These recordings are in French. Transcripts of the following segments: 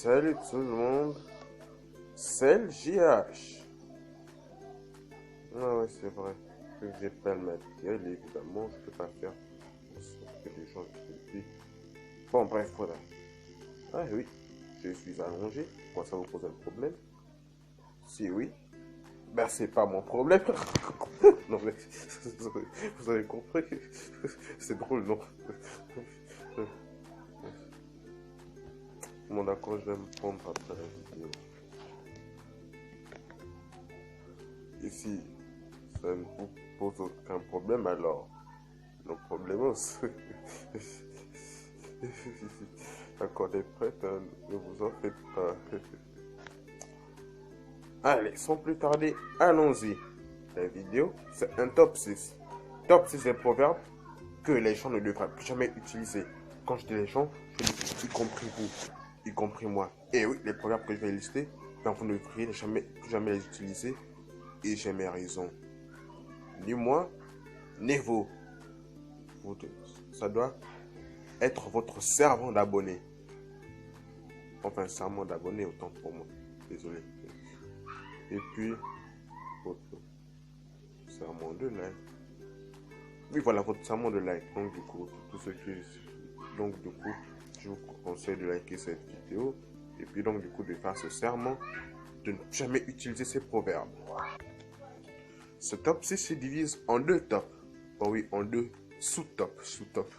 Salut tout le monde, c'est le JH. Ah ouais, c'est vrai que j'ai pas le matériel, évidemment, je peux pas faire en sorte que les gens utilisent. Bon, bref, voilà. Ah oui, je suis allongé, pourquoi ça vous pose un problème? Si oui, ben c'est pas mon problème. Non mais, vous avez compris, c'est drôle, non? Bon d'accord, je vais me prendre après la vidéo. Et si ça ne vous pose aucun problème, alors no problemos. D'accord, est prête, hein, ne vous en faites pas. Allez, sans plus tarder, allons-y. La vidéo, c'est un top 6. Top 6 des proverbes que les gens ne devraient plus jamais utiliser. Quand je dis les gens, je dis y compris vous, y compris moi. Et oui, les proverbes que je vais lister, ben vous ne devriez plus jamais les utiliser. Et j'ai mes raisons. Ni moi, ni vous. Ça doit être votre servant d'abonné. Enfin, serment d'abonné, autant pour moi. Désolé. Et puis, votre serment de like. Oui, voilà, votre serment de like. Donc, du coup, tout ce qui... Donc, du coup, je vous conseille de liker cette vidéo. Et puis, donc, du coup, de faire ce serment de ne jamais utiliser ces proverbes. Ce top 6 se divise en deux tops. Oh oui, en deux sous-tops. Sous-top.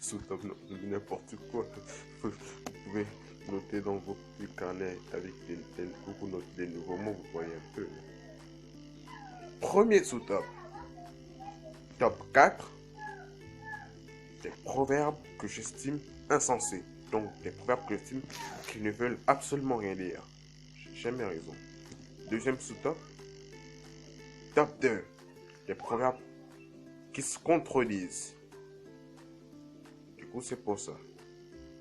Sous-top, n'importe quoi. Vous pouvez noter dans vos petits carnets avec beaucoup des nouveaux mots, vous voyez un peu. Premier sous-top. Top 4. Des proverbes que j'estime insensés. Donc des proverbes que j'estime qui ne veulent absolument rien dire. J'ai jamais raison. Deuxième sous-top. Top 2. Des proverbes qui se contredisent. Du coup, c'est pour ça.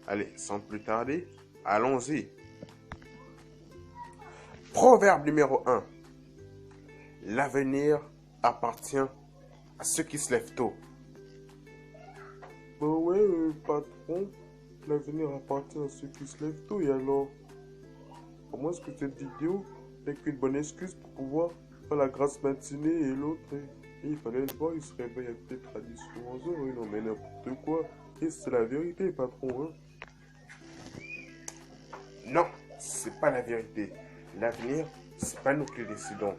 Allez, sans plus tarder, allons-y. Proverbe numéro 1. L'avenir appartient à ceux qui se lèvent tôt. Bah ouais, patron, l'avenir appartient à ceux qui se lèvent tôt. Et alors, pour moi, est-ce que cette vidéo n'est qu'une bonne excuse pour pouvoir faire la grasse matinée et l'autre, il fallait le voir, il se réveille avec des traditions en heures, non mais n'importe quoi. Et c'est la vérité, patron, hein. Non, c'est pas la vérité. L'avenir, c'est pas nous qui le décidons.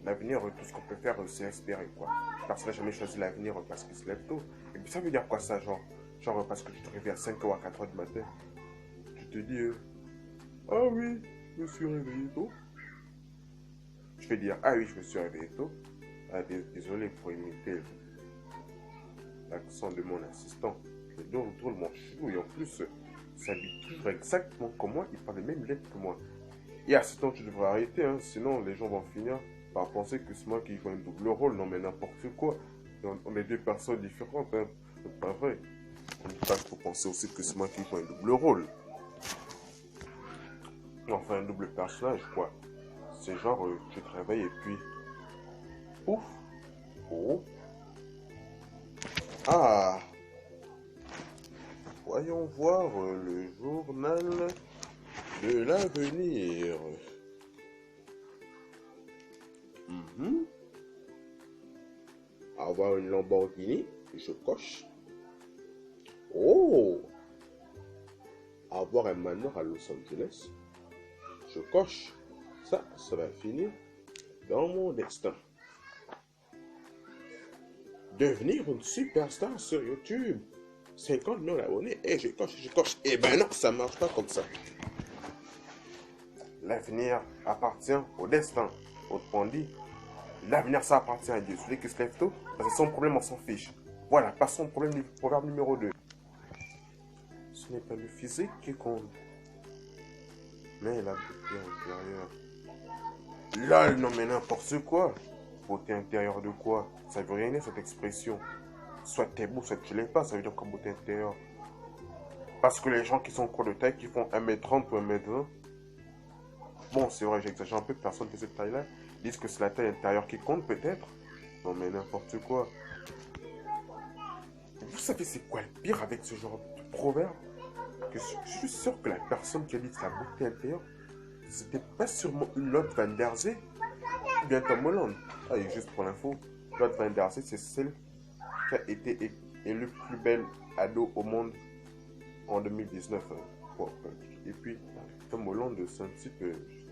L'avenir, tout ce qu'on peut faire, c'est espérer, quoi. Personne n'a jamais choisi l'avenir parce qu'il se lève tôt. Et puis ça veut dire quoi, ça, genre parce que tu te réveilles à 5h ou à 4h du matin. Tu te dis, ah oui, je me suis réveillé tôt. Je vais dire, ah oui, je me suis réveillé tôt. Ah, désolé pour imiter l'accent de mon assistant. Je donne drôlement chelou et en plus, ça lui toujours exactement comme moi. Il parle les mêmes lettres que moi. Et assistant, tu devrais arrêter, hein, sinon les gens vont finir par penser que c'est moi qui joue un double rôle. Non mais n'importe quoi. On est deux personnes différentes, hein. C'est pas vrai. On ne peut pas trop penser aussi que c'est moi qui joue un double rôle. Enfin, un double personnage, quoi. C'est genre, tu te réveilles et puis... Ouf. Oh. Ah. Voyons voir le journal de l'avenir. Avoir une Lamborghini, je coche. Oh. Avoir un manoir à Los Angeles, je coche. Ça va finir dans mon destin. Devenir une superstar sur YouTube. 50 millions d'abonnés. Et je coche. Eh ben non, ça marche pas comme ça. L'avenir appartient au destin. Autrement dit, l'avenir ça appartient à Dieu. Celui qui se lève tôt, c'est son problème, on s'en fiche. Voilà, passons au proverbe numéro 2. Ce n'est pas le physique qui compte, mais la beauté intérieure. Lol, non mais n'importe quoi. Beauté intérieure de quoi? Ça veut rien dire cette expression. Soit t'es beau, soit tu l'es pas, ça veut dire comme beauté intérieure. Parce que les gens qui sont courts de taille, qui font 1m30 ou 1m20, bon c'est vrai, j'exagère un peu, personne de cette taille-là, disent que c'est la taille intérieure qui compte peut-être. Non mais n'importe quoi. Vous savez c'est quoi le pire avec ce genre de proverbe? Je suis sûr que la personne qui a dit sa beauté intérieure, c'était pas sûrement une Lotte Van Der Zee ou bien Tom Holland. Ah, et juste pour l'info, Lotte Van Der Zee, c'est celle qui a été élue plus belle ado au monde en 2019. Et puis, Tom Holland, c'est un type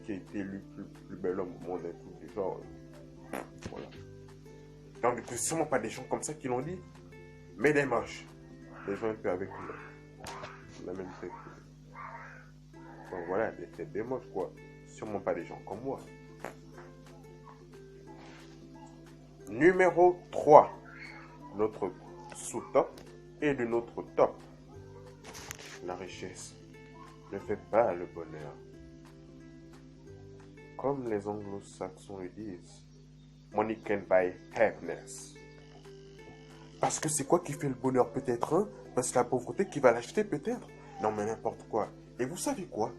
qui a été élu plus bel homme au monde, un truc du genre. Voilà. Donc, c'est sûrement pas des gens comme ça qui l'ont dit, mais des moches. Des gens un peu avec la même tête. Donc voilà, des têtes des moches, quoi. Sûrement pas des gens comme moi. Numéro 3. Notre sous-top et de notre top. La richesse ne fait pas le bonheur. Comme les anglo-saxons le disent, money can buy happiness. Parce que c'est quoi qui fait le bonheur peut-être, hein? Parce que la pauvreté qui va l'acheter peut-être? Non mais n'importe quoi. Et vous savez quoi?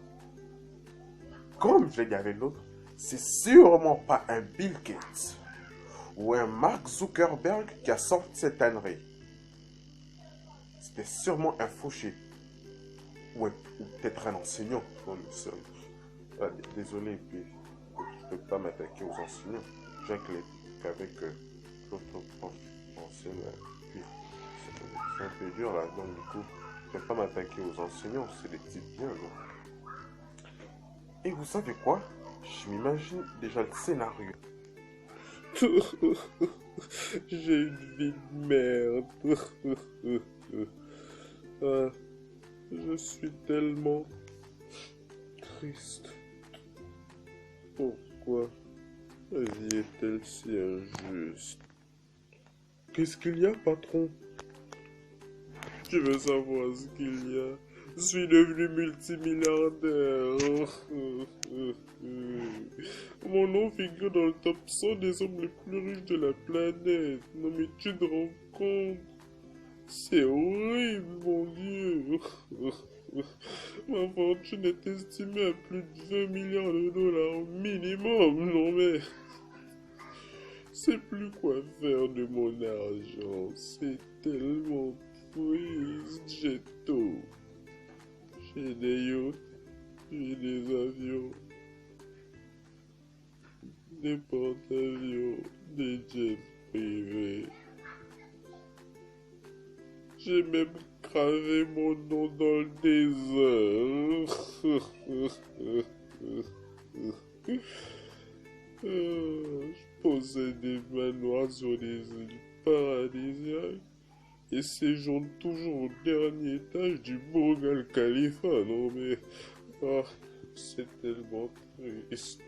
Comme je l'ai dit avec l'autre, c'est sûrement pas un Bill Gates ou un Mark Zuckerberg qui a sorti cette ânerie. C'était sûrement un fauché. Ou peut-être un enseignant. Oh, désolé, puis je ne peux pas m'attaquer aux enseignants. J'ai qu'avec l'autre enseignant. Puis c'est un peu dur là, donc du coup, je ne peux pas m'attaquer aux enseignants, c'est des types bien. Non? Et vous savez quoi? Je m'imagine déjà le scénario. J'ai une vie de merde. Je suis tellement triste. Pourquoi la vie est-elle si injuste? Qu'est-ce qu'il y a, patron? Je veux savoir ce qu'il y a. Je suis devenu multimilliardaire. Mon nom figure dans le top 100 des hommes les plus riches de la planète. Non mais tu te rends compte? C'est horrible, mon Dieu. Ma fortune est estimée à plus de 20 milliards de dollars minimum. Non mais... je sais plus quoi faire de mon argent. C'est tellement triste. J'ai tout. J'ai des yachts, j'ai des avions, des porte-avions, des jets privés. J'ai même gravé mon nom dans le désert. Je possède des manoirs sur des îles paradisiaques et séjourne toujours au dernier étage du Burj Al Khalifa. Non mais, c'est tellement triste.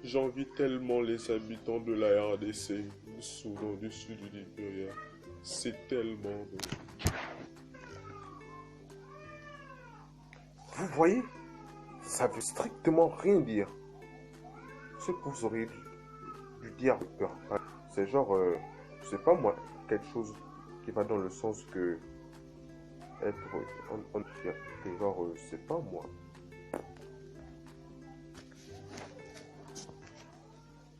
J'envie tellement les habitants de la RDC, Soudan du Sud du Libéria. C'est tellement beau. Vous voyez, ça veut strictement rien dire. Ce que vous auriez dû dire, c'est genre, je sais pas moi, quelque chose qui va dans le sens que être que genre, c'est pas moi.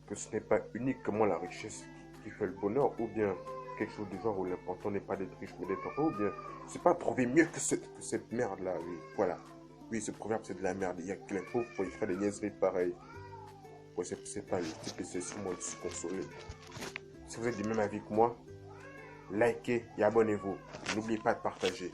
Que ce n'est pas uniquement la richesse qui fait le bonheur, ou bien quelque chose du genre où l'important n'est pas d'être riche mais d'être heureux, ou bien c'est pas trouver mieux que cette merde là, oui, voilà. Oui, ce proverbe c'est de la merde, il y a que les pauvres pour y faire des niaiseries pareilles. Ouais, c'est pas le type, c'est sûrement de se consoler. Si vous êtes du même avis que moi, likez et abonnez-vous. N'oubliez pas de partager.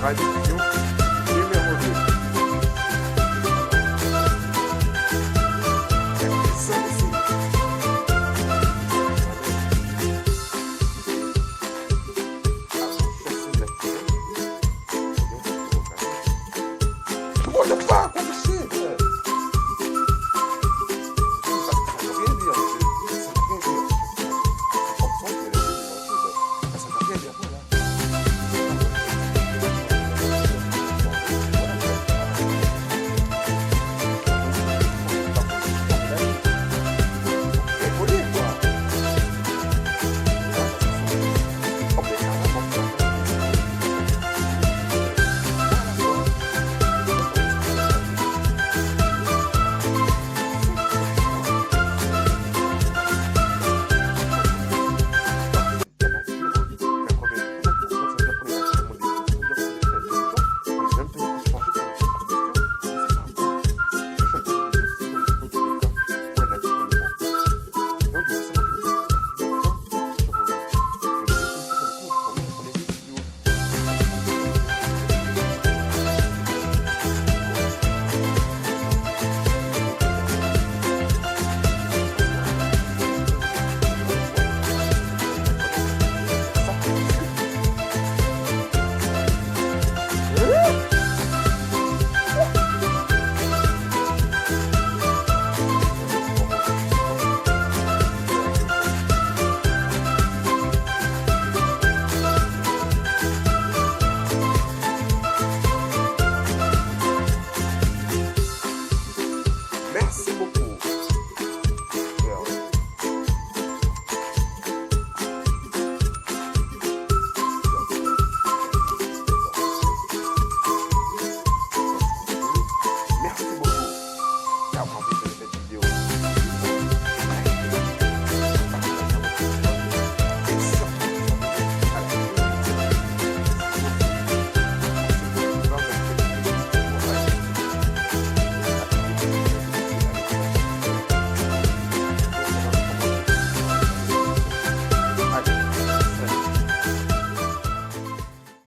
subscribe.